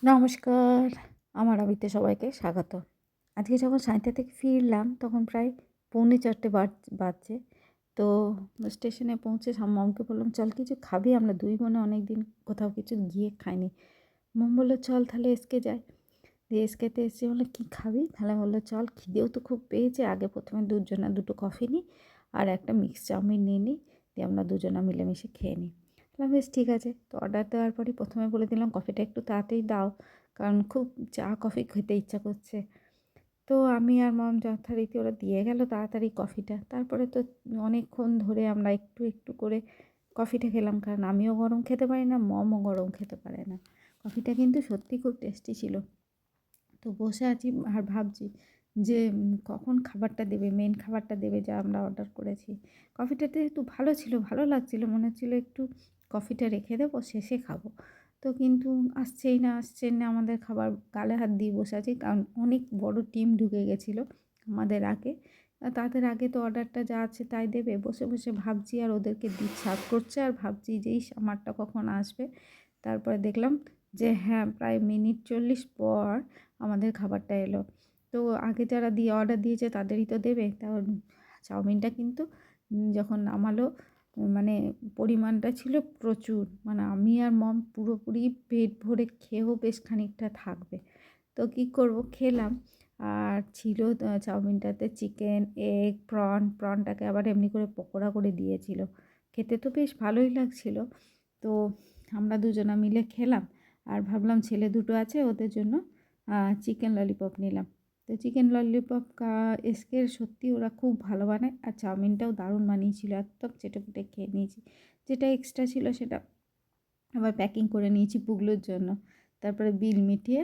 নমস্কার, আমার আবিতে সবাইকে স্বাগত। আজকে যখন সাঁইথিয়া থেকে ফিরলাম তখন প্রায় পৌনে 4টে বাজছে। তো স্টেশনে পৌঁছে মমকে বললাম, "চল কিছু খাবি?" আমরা 2 বোনে অনেকদিন কোথাও কিছু গিয়ে খাইনি। মম বলল, "চল তাহলে এসকে যাই।" দিয়ে এসকেতে এসেছি, বললাম, "কী খাবি?" তাহলে বলল, "চল খিদেও তো খুব পেয়েছে, আগে প্রথমে দুজনা দুটো কফি নিই আর একটা মিক্স চাউমিন নিয়ে নিই, দিয়ে আমরা দুজনা মিলেমিশে খেয়ে নিই।" বললাম, "বেশ ঠিক আছে।" তো অর্ডার দেওয়ার পরই প্রথমে বলে দিলাম, "কফিটা একটু তাড়াতাড়ি দাও, কারণ খুব চা কফি খেতে ইচ্ছা করছে।" তো আমি আর মম যথারীতি ওরা দিয়ে গেল তাড়াতাড়ি কফিটা। তারপরে তো অনেকক্ষণ ধরে আমরা একটু একটু করে কফিটা খেলাম, কারণ আমিও গরম খেতে পারি না, মমও গরম খেতে পারে না। কফিটা কিন্তু সত্যি খুব টেস্টি ছিল। তো বসে আছি আর ভাবছি যে কখন খাবারটা দেবে, মেন খাবারটা দেবে যা আমরা অর্ডার করেছি। কফিটা যেহেতু ভালো ছিল, ভালো লাগছিল, মনে হচ্ছিল একটু কফিটা রেখে দেবো, শেষে খাবো। তো কিন্তু আসছেই না আমাদের খাবার। গালে হাত দিয়ে বসে আছি, কারণ অনেক বড় টিম ঢুকে গেছিলো আমাদের আগে। তাদের আগে তো অর্ডারটা যা আছে তাই দেবে। বসে বসে ভাবছি আর ওদেরকে সার্ভ করছে আর ভাবছি যে ইস আমারটা কখন আসবে। তারপরে দেখলাম যে হ্যাঁ, প্রায় মিনিট 40 পর আমাদের খাবারটা এলো। তো আগে যারা অর্ডার দিয়েছে তাদেরই তো দেবে। চাউমিনটা কিন্তু যখন নামালো, মানে পরিমাণটা ছিল প্রচুর। মানে আমি আর মম পুরোপুরি পেট ভরে খেয়েও বেশ খানিকটা থাকবে। তো কী করব, খেলাম। আর ছিল চাউমিনটাতে চিকেন, এগ, প্রনটাকে আবার এমনি করে পকোড়া করে দিয়েছিল। খেতে তো বেশ ভালোই লাগছিল। তো আমরা দুজনা মিলে খেলাম আর ভাবলাম ছেলে দুটো আছে, ওদের জন্য চিকেন ললিপপ নিলাম। তো চিকেন ললিপপ এসকের সত্যি ওরা খুব ভালো বানায়, আর চাউমিনটাও দারুণ বানিয়েছিল, একদম চেটেপুটে খেয়ে নিয়েছি। যেটা এক্সট্রা ছিল সেটা আবার প্যাকিং করে নিয়েছি পুগলুর জন্য। তারপরে বিল মিটিয়ে